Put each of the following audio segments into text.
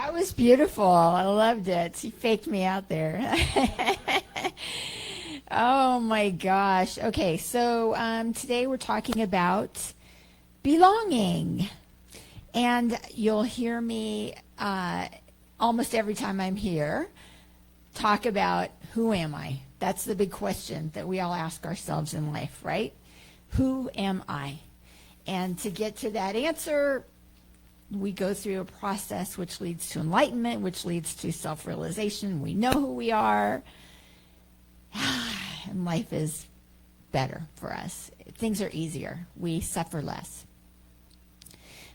That was beautiful. I loved it. You faked me out there. Oh my gosh. Okay, so today we're talking about belonging. And you'll hear me almost every time I'm here talk about who am I? That's the big question that we all ask ourselves in life, right? Who am I? And to get to that answer, we go through a process which leads to enlightenment, which leads to self-realization. We know who we are, and life is better for us. Things are easier. We suffer less.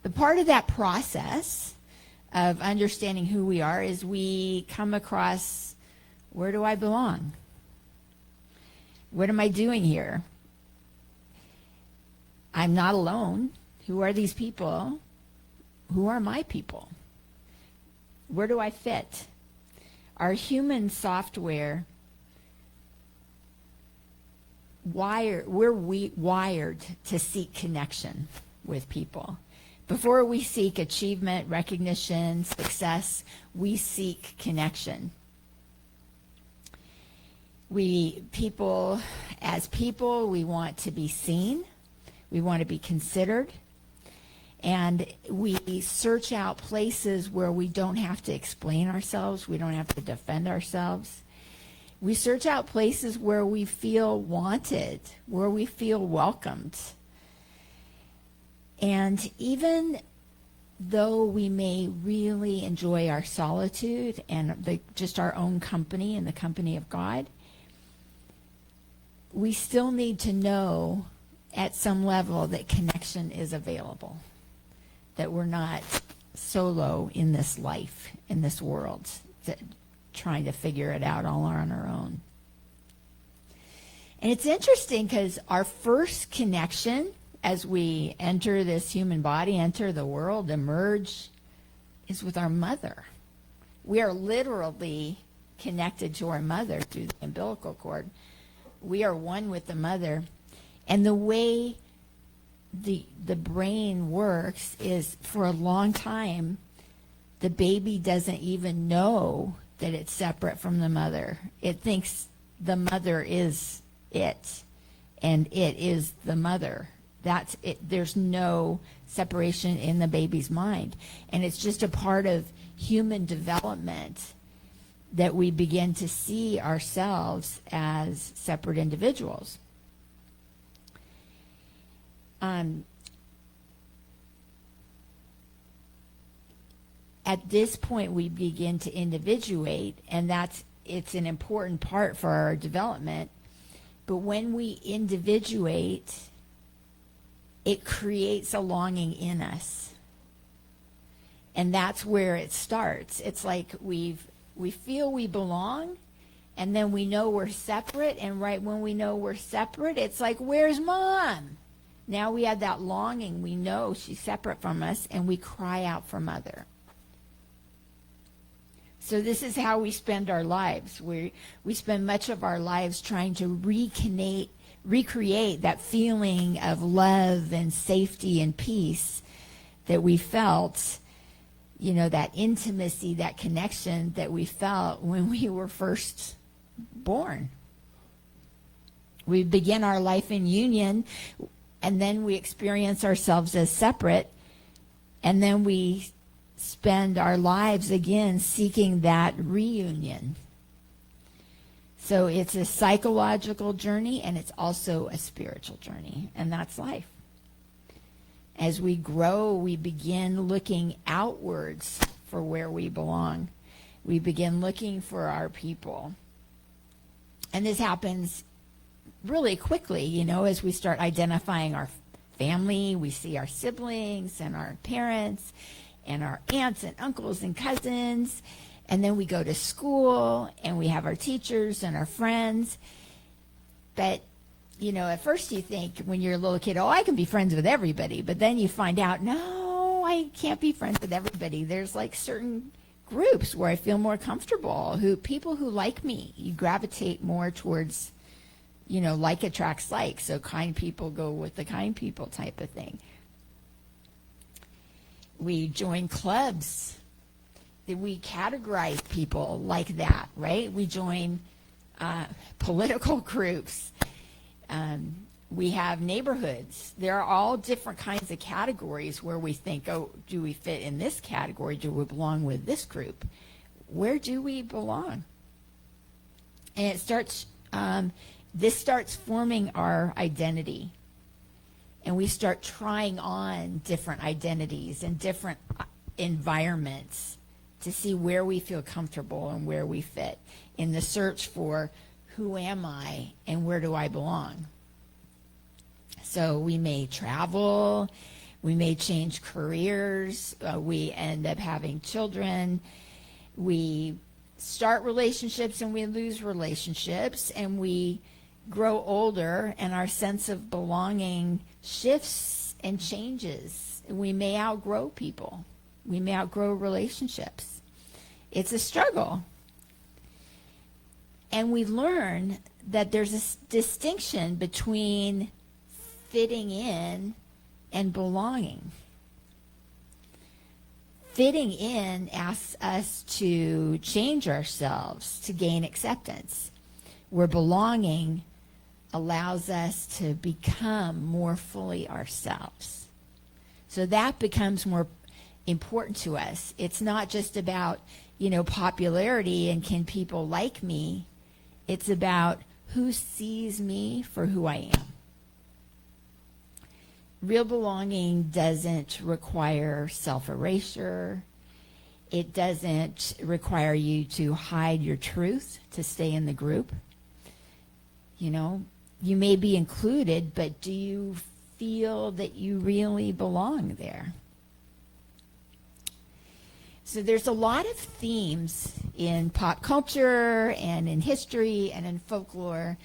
But part of that process of understanding who we are is we come across, where do I belong? What am I doing here? I'm not alone. Who are these people? Who are my people? Where do I fit? Our human software, we're wired to seek connection with people. Before we seek achievement, recognition, success, we seek connection. As people, we want to be seen. We want to be considered. And we search out places where we don't have to explain ourselves. We don't have to defend ourselves. We search out places where we feel wanted, where we feel welcomed. And even though we may really enjoy our solitude and just our own company and the company of God, we still need to know at some level that connection is available, that we're not solo in this life, in this world, trying to figure it out all on our own. And it's interesting because our first connection as we enter this human body, enter the world, emerge, is with our mother. We are literally connected to our mother through the umbilical cord. We are one with the mother. And the way the brain works is, for a long time, the baby doesn't even know that it's separate from the mother. It thinks the mother is it, and it is the mother. That's it. There's no separation in the baby's mind. And it's just a part of human development that we begin to see ourselves as separate individuals. At this point, we begin to individuate, and it's an important part for our development. But when we individuate, it creates a longing in us. And that's where it starts. It's like we feel we belong, and then we know we're separate, and right when we know we're separate, it's like, where's Mom? Now we have that longing. We know she's separate from us, and we cry out for Mother. So this is how we spend our lives. We spend much of our lives trying to recreate that feeling of love and safety and peace that we felt, that intimacy, that connection that we felt when we were first born. We begin our life in union, and then we experience ourselves as separate, and then we spend our lives again seeking that reunion. So it's a psychological journey, and it's also a spiritual journey, and that's life. As we grow, we begin looking outwards for where we belong. We begin looking for our people. And this happens really quickly, as we start identifying our family. We see our siblings and our parents and our aunts and uncles and cousins. And then we go to school, and we have our teachers and our friends. But, at first you think when you're a little kid, I can be friends with everybody. But then you find out, no, I can't be friends with everybody. There's like certain groups where I feel more comfortable, people who like me. You gravitate more towards, like attracts like. So kind people go with the kind people type of thing. We join clubs. we categorize people like that, right? We join political groups. We have neighborhoods. There are all different kinds of categories where we think, oh, do we fit in this category? Do we belong with this group? Where do we belong? And it starts, this starts forming our identity. And we start trying on different identities and different environments to see where we feel comfortable and where we fit in the search for who am I and where do I belong. So we may travel, we may change careers, we end up having children, we start relationships and we lose relationships, and we grow older and our sense of belonging shifts and changes. We may outgrow people. We may outgrow relationships. It's a struggle. And we learn that there's a distinction between fitting in and belonging. Fitting in asks us to change ourselves to gain acceptance, where belonging allows us to become more fully ourselves. So that becomes more important to us. It's not just about, popularity and can people like me. It's about who sees me for who I am. Real belonging doesn't require self-erasure. It doesn't require you to hide your truth to stay in the group. You may be included, but do you feel that you really belong there? So there's a lot of themes in pop culture and in history and in folklore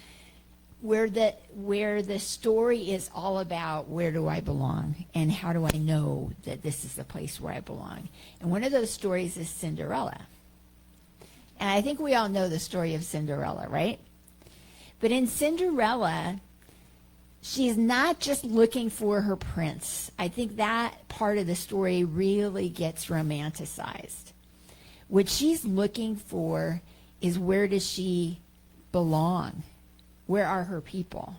where the story is all about where do I belong and how do I know that this is the place where I belong. And one of those stories is Cinderella. And I think we all know the story of Cinderella, right? But in Cinderella, she's not just looking for her prince. I think that part of the story really gets romanticized. What she's looking for is, where does she belong? Where are her people?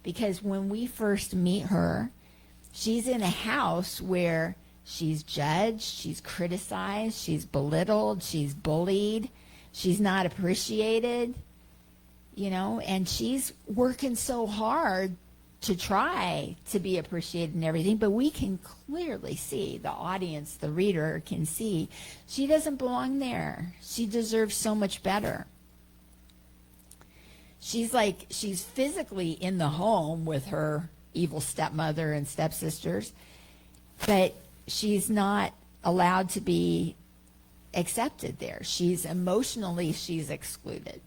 Because when we first meet her, she's in a house where she's judged, she's criticized, she's belittled, she's bullied, she's not appreciated. And she's working so hard to try to be appreciated and everything, but we can clearly see, the audience, the reader can see, she doesn't belong there. She deserves so much better. She's physically in the home with her evil stepmother and stepsisters, but she's not allowed to be accepted there. She's excluded.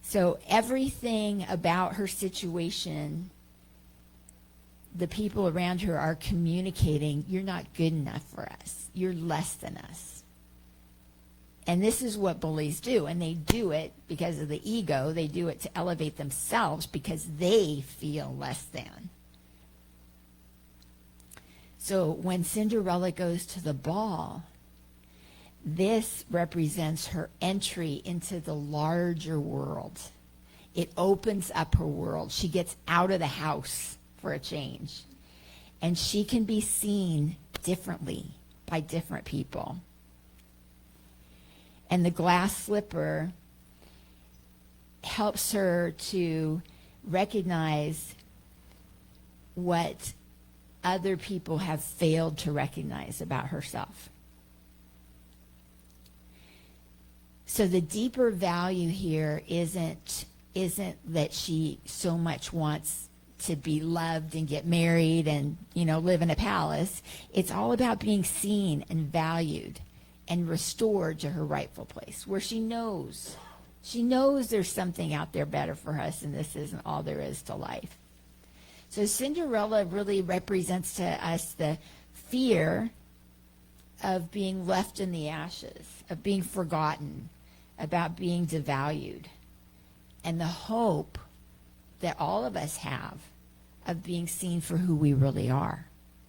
So everything about her situation, the people around her are communicating, you're not good enough for us. You're less than us. And this is what bullies do. And they do it because of the ego. They do it to elevate themselves because they feel less than. So when Cinderella goes to the ball, this represents her entry into the larger world. It opens up her world. She gets out of the house for a change. And she can be seen differently by different people. And the glass slipper helps her to recognize what other people have failed to recognize about herself. So the deeper value here isn't that she so much wants to be loved and get married and, live in a palace. It's all about being seen and valued and restored to her rightful place, where she knows there's something out there better for us, and this isn't all there is to life. So Cinderella really represents to us the fear of being left in the ashes, of being forgotten, about being devalued, and the hope that all of us have of being seen for who we really are,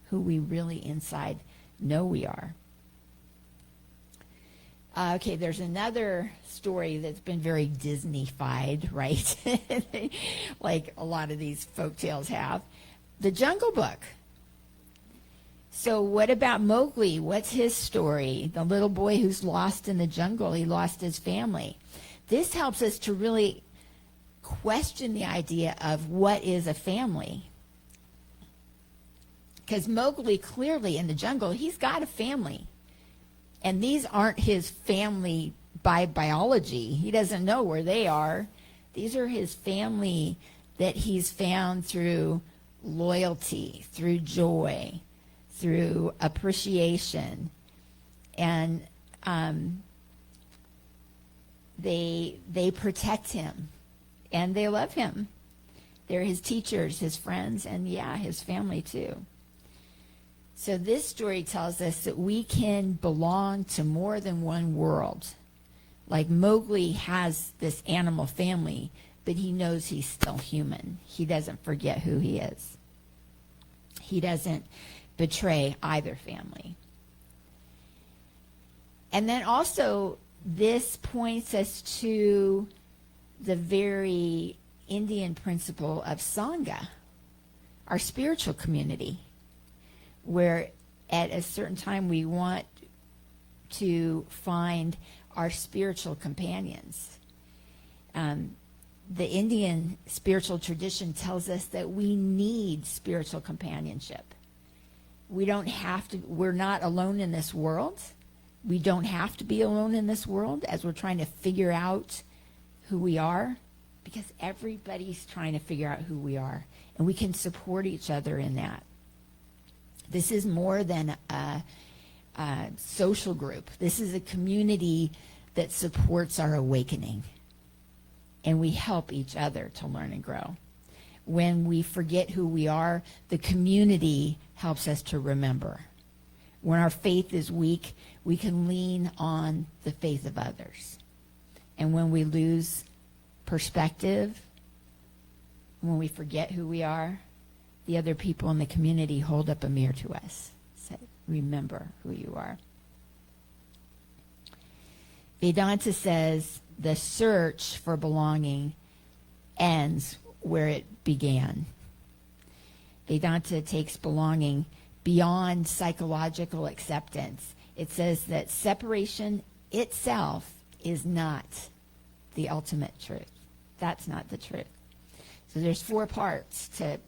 who we really inside know we are. Okay, there's another story that's been very Disney-fied, right? Like a lot of these folk tales have. The Jungle Book. So what about Mowgli? What's his story? The little boy who's lost in the jungle. He lost his family. This helps us to really question the idea of what is a family. Because Mowgli, clearly in the jungle, he's got a family. And these aren't his family by biology. He doesn't know where they are. These are his family that he's found through loyalty, through joy, through appreciation. And they protect him and they love him. They're his teachers, his friends, and yeah, his family too. So this story tells us that we can belong to more than one world. Like Mowgli has this animal family, but he knows he's still human. He doesn't forget who he is. He doesn't betray either family. And then also, this points us to the very Indian principle of Sangha, our spiritual community, where at a certain time we want to find our spiritual companions. The Indian spiritual tradition tells us that we need spiritual companionship. We don't have to, we're not alone in this world. We don't have to be alone in this world as we're trying to figure out who we are, because everybody's trying to figure out who we are, and we can support each other in that. This is more than a social group. This is a community that supports our awakening, and we help each other to learn and grow. When we forget who we are, the community helps us to remember. When our faith is weak, we can lean on the faith of others. And when we lose perspective, when we forget who we are, the other people in the community hold up a mirror to us. Say, remember who you are. Vedanta says the search for belonging ends where it began. Vedanta takes belonging beyond psychological acceptance. It says that separation itself is not the ultimate truth. That's not the truth. So there's 4 parts to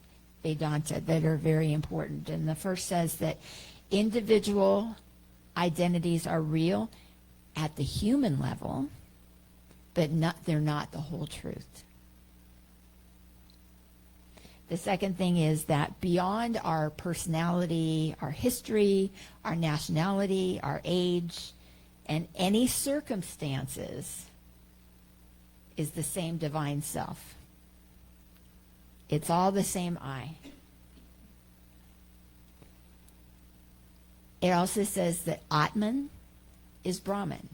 Vedanta that are very important. And the first says that individual identities are real at the human level, but they're not the whole truth. The second thing is that beyond our personality, our history, our nationality, our age, and any circumstances is the same divine self. It's all the same I. It also says that Atman is Brahman,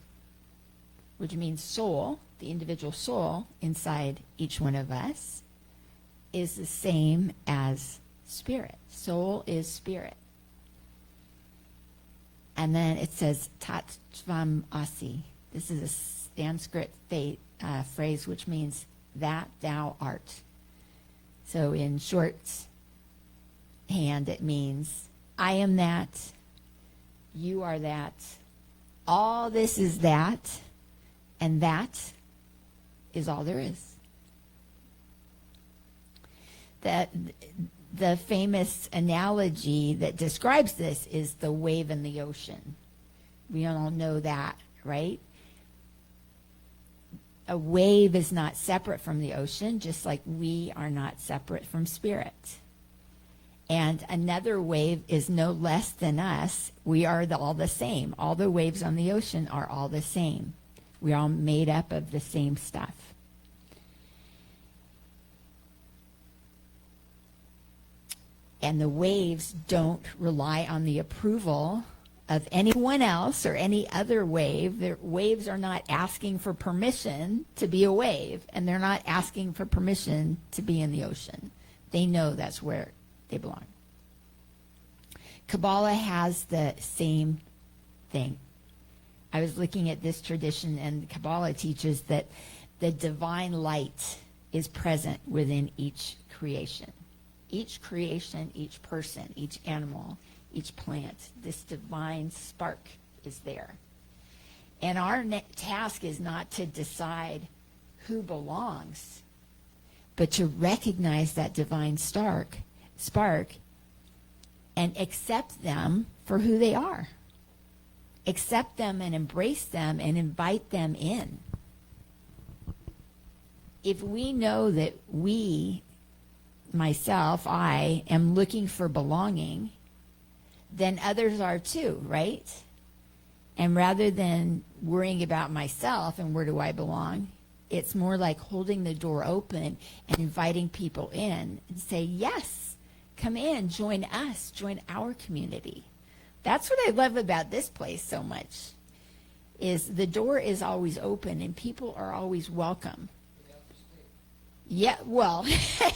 which means soul, the individual soul inside each one of us, is the same as spirit. Soul is spirit. And then it says Tat Tvam Asi. This is a Sanskrit phrase which means that thou art. So in shorthand, it means I am that, you are that, all this is that, and that is all there is. The famous analogy that describes this is the wave in the ocean. We all know that, right? A wave is not separate from the ocean, just like we are not separate from spirit. And another wave is no less than us. We are all the same. All the waves on the ocean are all the same. We're all made up of the same stuff. And the waves don't rely on the approval of anyone else or any other wave. The waves are not asking for permission to be a wave, and they're not asking for permission to be in the ocean. They know that's where they belong. Kabbalah has the same thing. I was looking at this tradition, and Kabbalah teaches that the divine light is present within each creation. Each creation, each person, each animal, each plant, this divine spark is there. And our task is not to decide who belongs, but to recognize that divine spark and accept them for who they are. Accept them and embrace them and invite them in. If we know that I am looking for belonging, then others are too, right? And rather than worrying about myself and where do I belong, it's more like holding the door open and inviting people in and say, yes, come in, join us, join our community. That's what I love about this place so much, is the door is always open and people are always welcome. Yeah, well,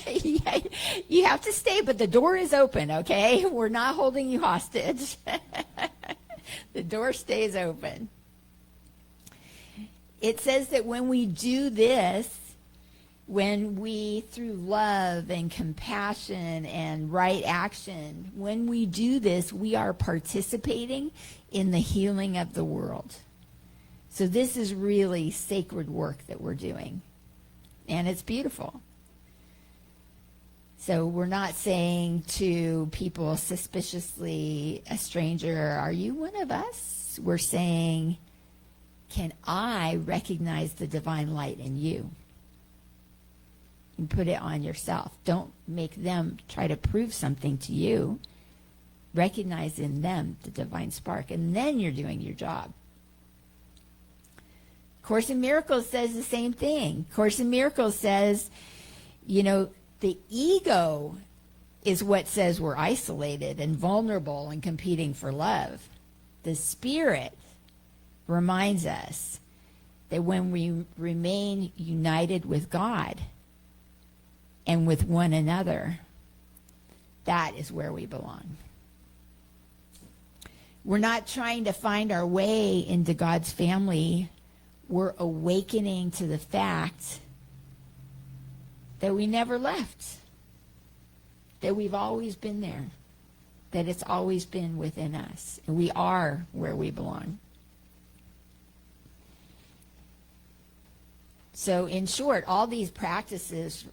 yeah, you have to stay, but the door is open, okay? We're not holding you hostage. The door stays open. It says that when we do this, when we, through love and compassion and right action, when we do this, we are participating in the healing of the world. So this is really sacred work that we're doing. And it's beautiful. So we're not saying to people suspiciously, a stranger, are you one of us? We're saying, can I recognize the divine light in you? And put it on yourself. Don't make them try to prove something to you. Recognize in them the divine spark, and then you're doing your job. Course in Miracles says the same thing. Course in Miracles says, the ego is what says we're isolated and vulnerable and competing for love. The Spirit reminds us that when we remain united with God and with one another, that is where we belong. We're not trying to find our way into God's family. We're awakening to the fact that we never left, that we've always been there, that it's always been within us, and we are where we belong. So in short, all these practices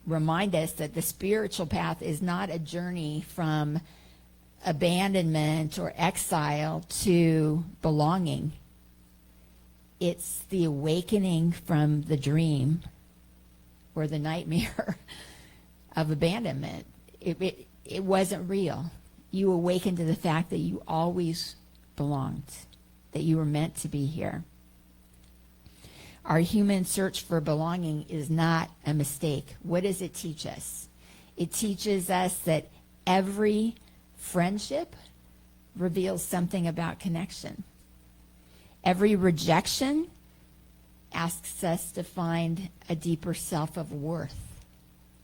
remind us that the spiritual path is not a journey from abandonment or exile to belonging. It's the awakening from the dream or the nightmare of abandonment. It wasn't real. You awakened to the fact that you always belonged, that you were meant to be here. Our human search for belonging is not a mistake. What does it teach us? It teaches us that every friendship reveals something about connection. Every rejection asks us to find a deeper self of worth,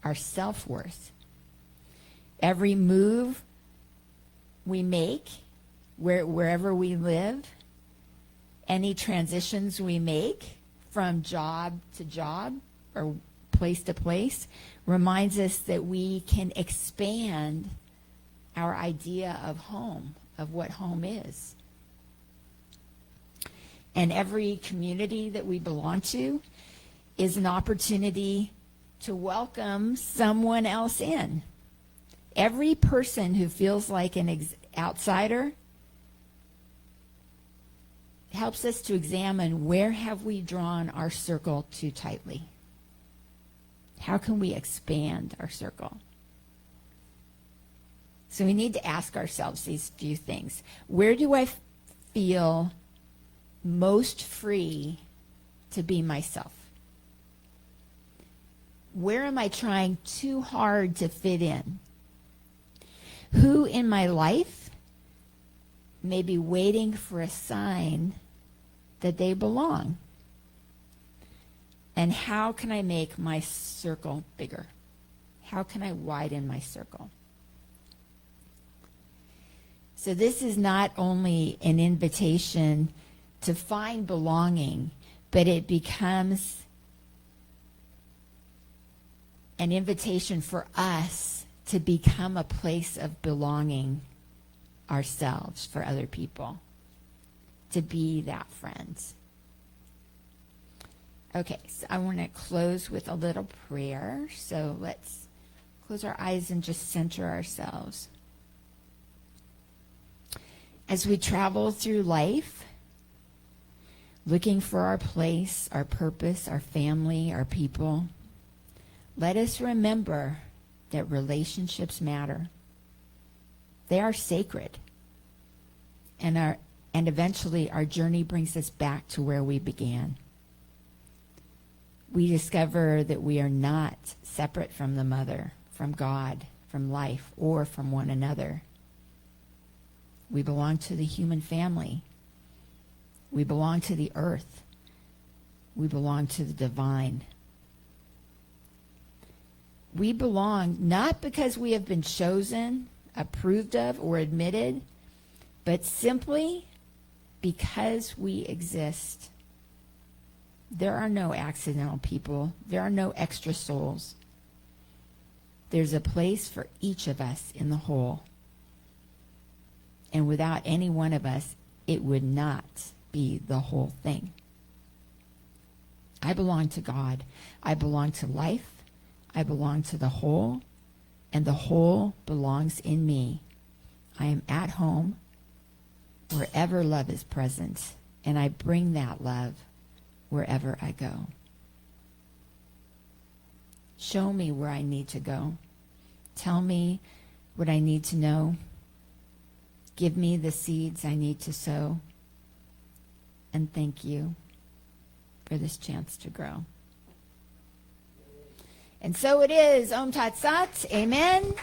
our self-worth. Every move we make, wherever we live, any transitions we make from job to job or place to place, reminds us that we can expand our idea of home, of what home is. And every community that we belong to is an opportunity to welcome someone else in. Every person who feels like an outsider helps us to examine, where have we drawn our circle too tightly? How can we expand our circle? So we need to ask ourselves these few things. Where do I feel most free to be myself? Where am I trying too hard to fit in? Who in my life may be waiting for a sign that they belong? And how can I make my circle bigger? How can I widen my circle? So this is not only an invitation to find belonging, but it becomes an invitation for us to become a place of belonging ourselves for other people, to be that friend. Okay, so I want to close with a little prayer. So let's close our eyes and just center ourselves. As we travel through life, looking for our place, our purpose, our family, our people, let us remember that relationships matter. They are sacred. And eventually our journey brings us back to where we began. We discover that we are not separate from the mother, from God, from life, or from one another. We belong to the human family. We belong to the earth. We belong to the divine. We belong not because we have been chosen, approved of, or admitted, but simply because we exist. There are no accidental people. There are no extra souls. There's a place for each of us in the whole. And without any one of us, it would not be the whole thing. I belong to God. I belong to life. I belong to the whole, and the whole belongs in me. I am at home wherever love is present, and I bring that love wherever I go. Show me where I need to go. Tell me what I need to know. Give me the seeds I need to sow. And thank you for this chance to grow. And so it is. Om Tat Sat. Amen.